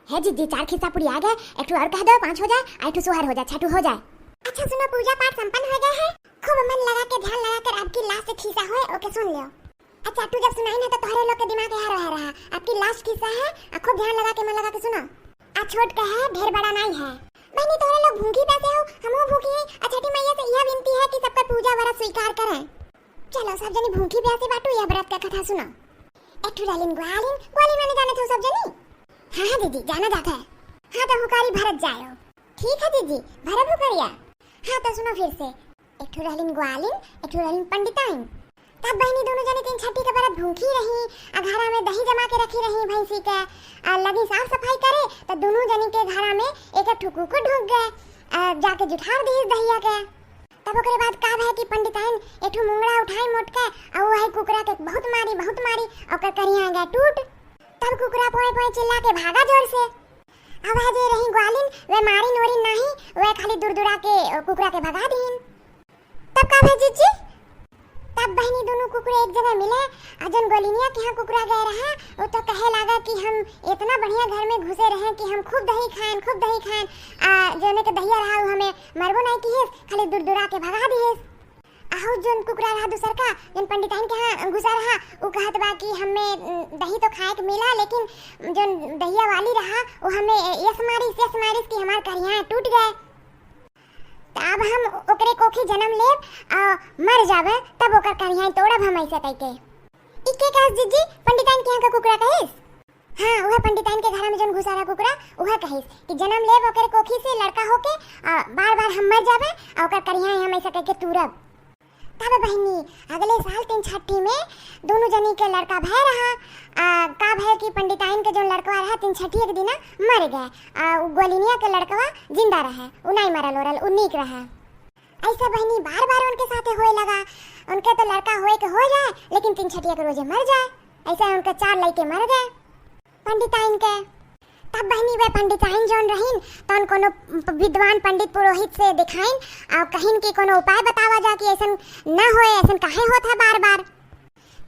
है जीजी 4 खिस्सा पूरी आ गए, एक और कह दो 5 हो जाए, 8 सोहर हो जाए, 6 हो जाए। अच्छा सुनो, पूजा पाठ संपन्न हो गया है, खूब मन लगा के ध्यान लगा कर आपकी लास्ट खिस्सा है, ओके सुन लो। अच्छा तू जब सुनाई ना तो तुम्हारे लोग के दिमाग यहाँ रहा आपकी लास्ट खिस्सा है, खूब ध्यान लगा के मन लगा के सुनो। छोट का है, ढेर बड़ा नहीं है। बहनी तोरे लोग भूखी पैसे हो, हमो भूखी है। छठी मैया से यह विनती है कि सबका पूजा व्रत स्वीकार करें। चलो सब जनी भूखी प्यासे बाटू, यह व्रत का कथा सुनो। एक डालिन ग्वालिन माने जाने थे सब जनी। हाँ दीदी जाना जाता है। हाँ तो हुकारी भरत जाओ। ठीक है दीदी भरत हुकारिया। हाँ तो सुनो फिर से, एक डालिन ग्वालिन, एक डालिन पंडिताइन। तब बहनी दोनों जने 3 छठी के व्रत भूखी रही, घरा में दही जमा के रखी रही भैंसी के, लगी साफ सफाई करे तो दोनों जनी के घरा में एक ठुकू को ढुक गए, जाके जुठार दी दहिया के। तब ओकरे बाद का है कि पंडिताइन एक मुंगड़ा उठाई मोट के और वही कुकरा के बहुत मारी ओकर करिया गया टूट। तब कुकरा पोए पोए चिल्ला के भागा जोर से। अब जे रही ग्वालिन वे मारी नोरी नहीं, वे खाली दूर के कुकरा के भगा दीन। तब का है जीजी, तब बहनी दोनों कुकरे एक जगह मिले, अजन गोलिनिया के यहाँ कुकरा गए रहा, वो तो कहे लगा कि हम इतना बढ़िया घर में घुसे रहे कि हम खूब दही खाएं, जोने के दहिया रहा वो हमें मरबो नहीं की है, खाली दूर के भगा दी है। आहु जोन कुकरा रहा दूसर का, जोन पंडिताइन के यहाँ घुसा रहा, वो कहत बा कि हमें दही तो खाए के मिला, लेकिन जोन दहिया वाली रहा वो हमें यस मारिस कि हमार करिया टूट गए। अब हम ओकरे कोखी जन्म लेब मर जावे, तब ओकर करिया तोड़ब हम ऐसे कह के। इके कहस जीजी पंडिताइन के यहाँ का कुकरा कहिस। हाँ वह पंडिताइन के घर में जोन घुसा रहा कुकरा वह कहिस कि जन्म लेब ओकरे कोखी से लड़का होके बार हम मर जावे ओकर करिया हम ऐसे कह के तूरब। तब बहनी अगले साल 3 छठी में दोनों जनी के लड़का भय रहा, का भय कि पंडिताइन के जो लड़का रहा 3 छठी एक दिन मर गए, गोलिनिया के लड़कवा जिंदा रहे, उ नहीं मरल ओरल उ नीक रहा। ऐसे बहनी बार उनके साथे होए लगा, उनके तो लड़का होए के हो जाए लेकिन 3 छठी के रोजे मर जाए। ऐसे उनके 4 लड़के मर गए पंडिताइन के। तब बहनी वे पंडिताइन जोन रहीन तन कोनो विद्वान पंडित पुरोहित से दिखाइन और कहिन कि कोनो उपाय बतावा जा कि ऐसन न होए, ऐसन काहे होता बार।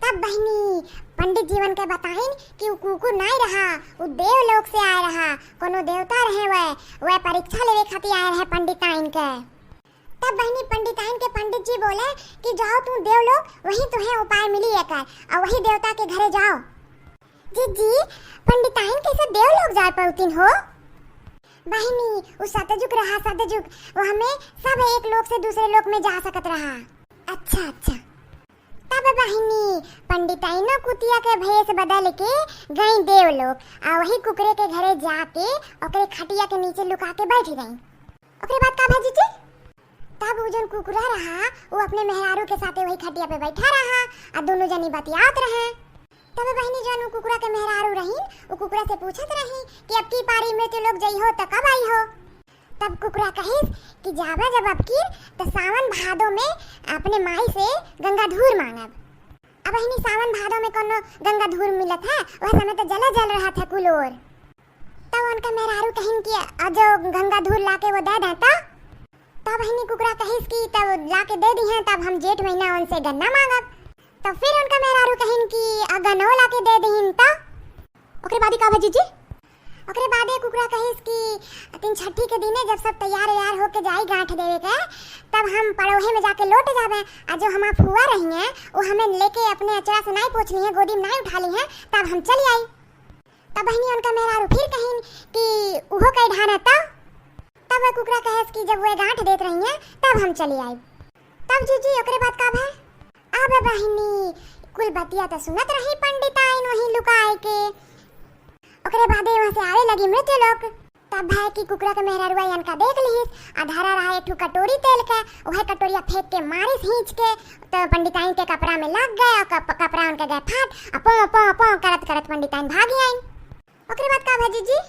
तब बहनी पंडित जीवन के बताइन कि कुकुर नहीं रहा, वो देवलोक से आए रहा, कोनो देवता रहे वे परीक्षा लेवे खातिर आए रहे पंडिताइन के। तब बहनी पंडिताइन के पंडित जी बोले कि जाओ तुम देवलोक, वही तुम्हें उपाय मिली एकर और वही देवता के घरे जाओ। जीजी पंडिताइन कैसे देवलोक जाए पौतिन हो? बहनी वो सतजुग रहा, वो हमें सब एक लोक से दूसरे लोक में जा सकत रहा। अच्छा तब बहनी पंडिताइनो कुतिया के भेष बदल के गई देवलोक और वही कुकरे के घरे जाके ओकरे खटिया के नीचे लुका के बैठ गई। ओकरे बाद का भेजी जी? तब वो जन कुकुरा रहा वो अपने मेहरारू के साथे वही खटिया पे बैठा रहा और दोनों जनी बतियात रहे। तब बहनी जन कुकुरा के मेहरारू रही, वो कुकुरा से पूछत रही कि अब की पारी में तो लोग जई हो तो कब आई हो? तब कुकुरा कहिस कि जाबा जब अब की तो सावन भादो में अपने माई से गंगा धूर मांगब। अब बहनी सावन भादो में कोनो गंगा धूर मिलत है, वह समय तो जल रहा था कुलोर। तब उनका मेहरारू कहिन कि जो गंगा धूर लाके वो दे देता। तब बहनी कुकुरा कहिस कि तब लाके दे दी हैं, तब हम जेठ महीना उनसे गन्ना मांगब। तो फिर उनका मेहरारू कहिन कि गन्नो लाके दे दीन ता। ओकरे बादी का भेजी जी? ओकरे बादे कुकरा कहिस कि 3 छठी के दिने जब सब तैयार होके जाई गांठ देवे के, तब हम पड़ोहे में जाके लौट जावे, जो हमार फुआ रही हैं वो हमें लेके अपने अचरा से नहीं पोछली है, गोदी में नहीं उठा ली है, तब हम चली आई। तब बहनी उनका मेहरारू फिर कहिन कि उहो कई ढाना तब वह कुकरा कहिस कि जब वे गांठ देत रही हैं तब हम चली आई। तब जीजी ओकरे बाद का भय? अब बहनी कुल बतिया तो सुनत रही पंडिताइन वही लुकाए के। ओकरे बादे वहां से आवे लगी मृत्यु लोक। तब भाई की कुकरा के मेहरारुआ इनका देख लिहिस, धरा रहा एक कटोरी तेल के, वह कटोरिया फेंक के मारिस खींच के तो पंडिताइन के कपड़ा में लग गए और कपड़ा उनके गए फाट, पौ करत पंडिताइन भागी आइन। ओकरे बाद का भाजी जी?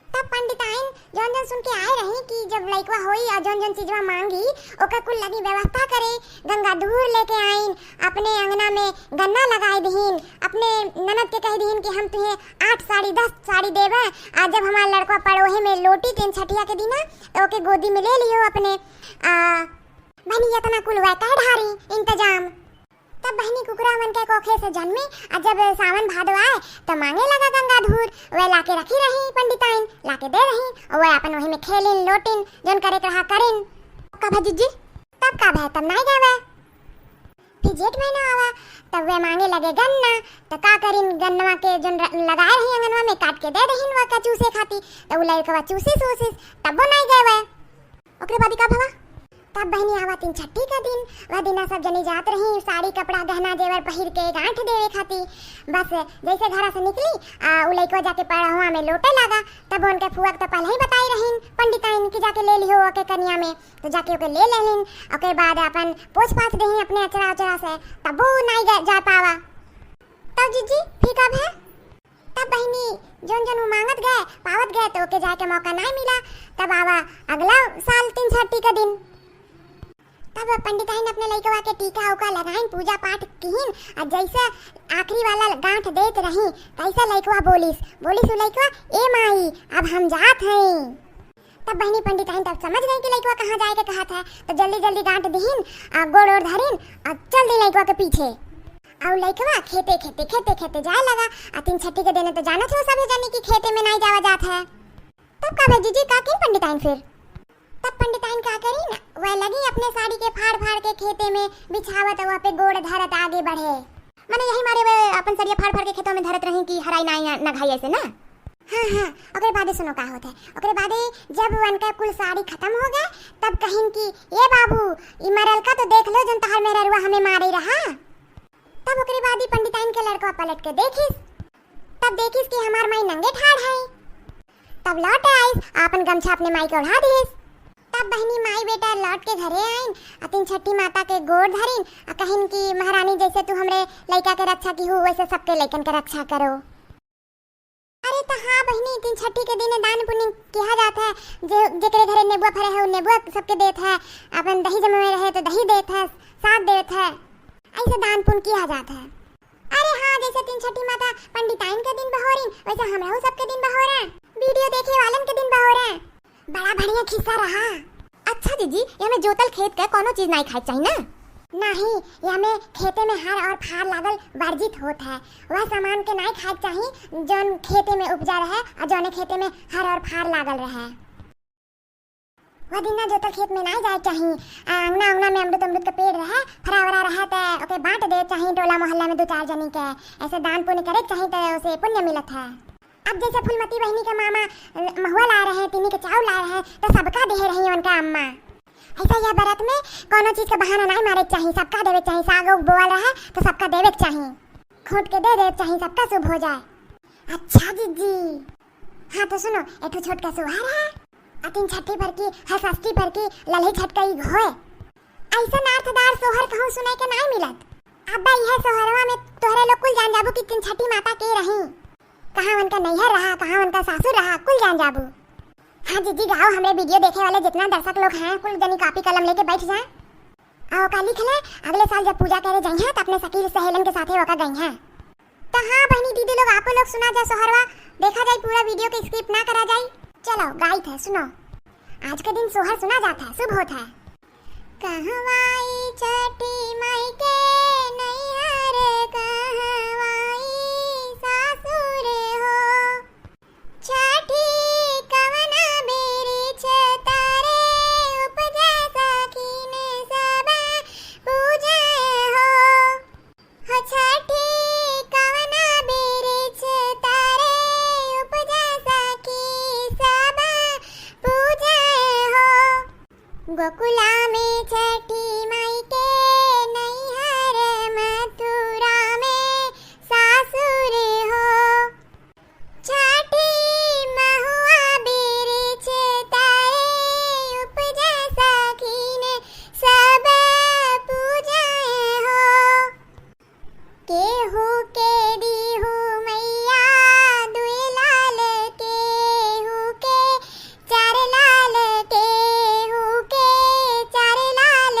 तब पंडिताइन जौन सुन के आए रही कि जब लइकवा होई और जौन चीजवा मांगी ओकर कुल लगी व्यवस्था करे, गंगा धूर लेके आइन, अपने अंगना में गन्ना लगाई दहीन, अपने ननद के कह दहीन कि हम तुम्हें 8 साड़ी 10 साड़ी देवे, आज जब हमारा लड़का पड़ोहे में लोटी 3 छठिया के दिन तो ओके गोदी में ले लियो अपने। बहनी इतना कुल वह कह ढारी इंतजाम। तब बहनी कुकरा मन के कोखे से जन्मी और जब सावन भादो आए तो मांगे लगा गंगा धूर, वह लाके रखी रही पंडिताइन। के दे रही और वो अपन वही में खेलिन लोटिन जोन करे रहा करिन। का भाजी जी तब का भाई तब नहीं गए फिर जेठ महीना आवा तब वे मांगे लगे गन्ना तो का करिन गन्नवा के जोन लगाए रही अंगनवा में काट के दे दहिन वा का चूसे खाती तो उलाई के चूसी सूसी तब वो नहीं गए ओकरे बाद का भवा तब बहनी आवा 3 छठी का दिन वह दिना सब जनी जात रही साड़ी कपड़ा गहना जेवर पहिर के गांठ देवे खाती बस जैसे घर से निकली उलाई को जाके पड़हुआ में लोटे लगा तब उनके फुआ तो पहले ही बताई रहीन पंडिताइन की जाके ले लियो ओके कन्या में तो जाके ओके ले लेलिन ओके बाद अपन पोछ पाछ देही अपने अचरा अचरा से तब वो नहीं जा पावा तब जीजी फिर कब है तब बहनी जोन जोन मांगत गए पावत गए तो ओके जाके मौका नहीं मिला तब आवा अगला साल 3 छठी का दिन तब पंडिताइन अपने लइकवा के टीका उका लगाइन पूजा पाठ किहिन और जैसे आखिरी वाला गांठ देत रही कैसा लइकवा बोलिस लइकवा ए माई अब हम जात हैं तब बहनी पंडिताइन तब समझ गई कि लइकवा कहाँ जाए के कहा था तो जल्दी जल्दी गांठ दिहिन गोड़ ओड़ धरिन और चल दी लइकवा के पीछे और लइकवा खेते जाए लगा और 3 छठी के दिन तो जाना छो सब जानी कि खेते में नहीं जावा जात है तब का भाई जी का किन पंडिताइन फिर तब पंडिताइन का करी ना वह लगी अपने साड़ी के फाड़ के खेते में बिछावत वहाँ पे गोड़ धरत आगे बढ़े मैंने यही मारे वे अपन सरिया फाड़ के खेतों में धरत रही कि हराई ना घाई ऐसे ना हाँ ओकरे बादे सुनो का होता है ओकरे बादे जब उनका कुल साड़ी खत्म हो गए तब कहिन कि ये बाबू ई मरल का तो देख लो जन तहार मेरा रुआ हमें मारे रहा तब ओकरे बाद पंडिताइन के लड़का पलट के देखिस तब देखिस कि हमार माई नंगे ठाड़ है तब लौट आईस अपन गमछा अपने माई को ओढ़ा दिस तब बहनी माई बेटा लौट के घरे आइन और 3 छठी माता के गोड़ धरिन और कहिन कि महारानी जैसे तू हमरे लइका के रक्षा की हो वैसे सबके लइकन के रक्षा करो अरे तो हाँ बहनी 3 छठी के दिन दान पुण्य किया जाता है जेकरे घरे नेबुआ फरे है नेबुआ सबके देत है अपन दही जमे में रहे तो दही देत है साग देत है ऐसे दान पुण्य किया जाता है अरे हाँ जैसे 3 छठी माता पंडिताइन के दिन बहोरिन वैसे हमरो सबके दिन बहोरे वीडियो देखे वालन के दिन बहोरे बड़ा बढ़िया खिस्सा रहा अच्छा दीदी ये में जोतल खेत के कोनो चीज नहीं खाए चाहिए ना नहीं ये हमें खेते में हर और फार लागल वर्जित होत है वह सामान के नहीं खाए चाहिए जोन खेते में उपजा रहे और जोने खेते में हर और फार लागल रहे वह दिन जोतल खेत में नहीं जाए चाहिए अंगना में अमरूद के पेड़ रहे फरावरा रहे तो ओके बांट दे चाहिए टोला मोहल्ला में 2-4 जनी के ऐसे दान पुण्य करे चाहिए तो उसे पुण्य मिलत है अब जैसे फुलमती बहनी के मामा महुआ ला रहे हैं तिनी के चाव ला रहे हैं तो सबका दे रही उनका अम्मा ऐसा यह व्रत में कोनो चीज का बहाना नहीं मारे चाहिए सबका देवे चाहिए साग बोल रहा है तो सबका देवे चाहिए खोट के दे चाहिए सबका शुभ हो जाए अच्छा दीदी हाँ तो सुनो एक छोट का सुहार है 3 छठी भर की हर षष्ठी भर की ललही छटकई घोए ऐसा नार्थदार सोहर कहूँ सुने के नहीं मिलत अब यह सोहरवा में तोहरे लोग कुल जान जाबू कि 3 छठी माता के रही कहाँ उनका नैहर रहा कहाँ उनका सासुर रहा कुल जान जाबू हाँ दीदी गाओ हमारे वीडियो देखे वाले जितना दर्शक लोग हैं कुल जनी कॉपी कलम लेके बैठ जाए आओ का लिख ले अगले साल जब पूजा करे जाई हैं तो अपने सखी सहेलन के साथे होकर गई हैं तो हाँ बहनी दीदी लोग आप लोग सुना जाए सोहरवा देखा जाए पूरा वीडियो के स्किप ना करा जाए चलो गाई थे सुनो आज के दिन सोहर सुना जाता है शुभ होता है कहवाई छठी माई के नैहर कहवाई सासुर हो छठी कवना बेरी छतारे उपजा सखीन सब पूजा हो छठी कवना बेरी छतारे उपजा सखी सब पूजा हो गोकुला में छठी माई के नैहर मथुरा में सासुर हो छठी महुआ बिरिछ तारे उपजा सखीन सब पूजा हो केहू के दीहू मैया दुई लाल केहू के चार लाल केहू के चार लाल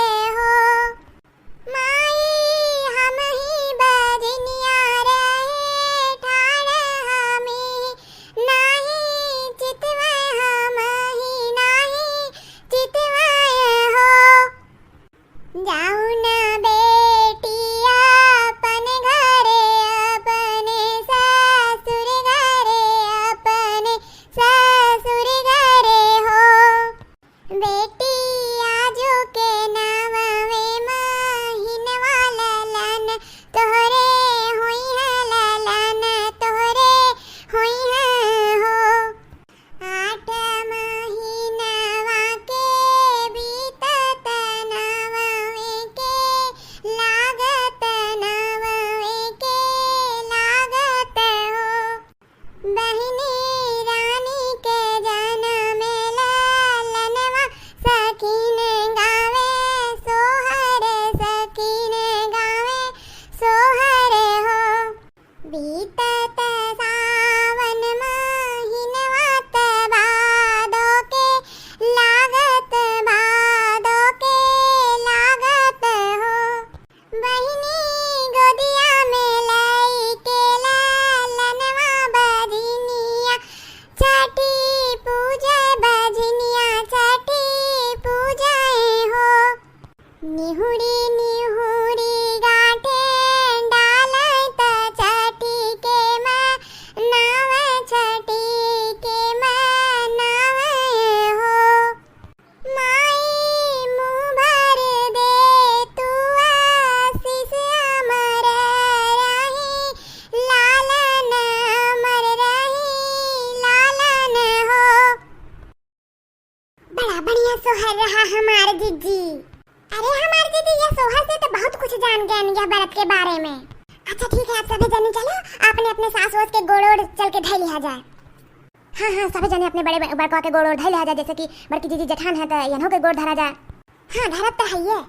यह सोहर रहा हमारे जीजी। अरे हमारे जीजी ये सोहर से तो बहुत कुछ जान गए यह व्रत के बारे में। अच्छा ठीक है, आप सभी जने चलो आपने अपने सास वास के गोड़ ओड़ चल के धै लिया जाए। हाँ सभी जने अपने बड़े बड़का के गोड़ ओड़ धै लिया जाए, जैसे कि बड़की जीजी जेठान है तो इन्हों के गोड़ धरा जाए। हाँ धरत तो है ये।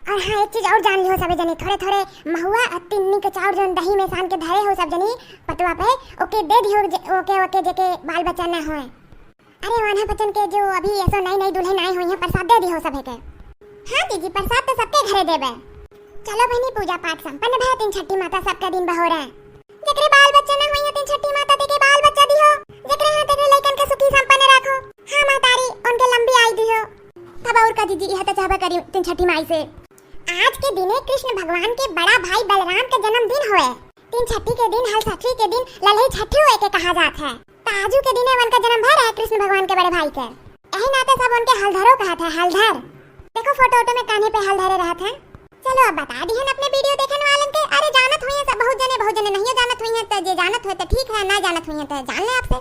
और हाँ एक चीज और जान लियो सभी जने, थोड़े थोड़े महुआ और तिन्नी के चाउर जो दही में सान के धरे हो सब जनी पटवा पे ओके दे दियो, ओके जेके बाल बच्चा ना होए। अरे वाना बच्चन के जो अभी ऐसो नई दुल्हन आई हुई है प्रसाद दे दियो सभी के। हाँ जीजी प्रसाद तो सबके घरे देबे। चलो बहनी पूजा पाठ संपन्न भय, तीन छठी माता सबका दिन बहोरा। जेकरे बाल बच्चा ना होई तीन छठी माता ते के बाल बच्चा दियो, जेकरे हाथ तेरे लइकन के सुखी संपन्न रखो। हां मातारी उनके लंबी आयु दियो। तब और का जीजी यह तो चाहबा करी तीन छठी माई से। आज के दिने कृष्ण भगवान के बड़ा भाई बलराम के जन्मदिन होए। तीन छठी के दिन हल छठी के दिन ललई छठी होए के कहा जात है। ताजू के दिने उनका जन्म भय रहा कृष्ण भगवान के बड़े भाई के, यही नाते सब उनके हलधरो कहत है। हलधर देखो फोटो में कान्हे पे हलधरे रहत है। चलो अब बता दी है अपने वीडियो देखने वालन के। अरे जानत हुई है सब बहुत जने नहीं जानत हुई है तो जे जानत हुए तो ठीक है, ना जानत हुई है तो जान ले आपसे।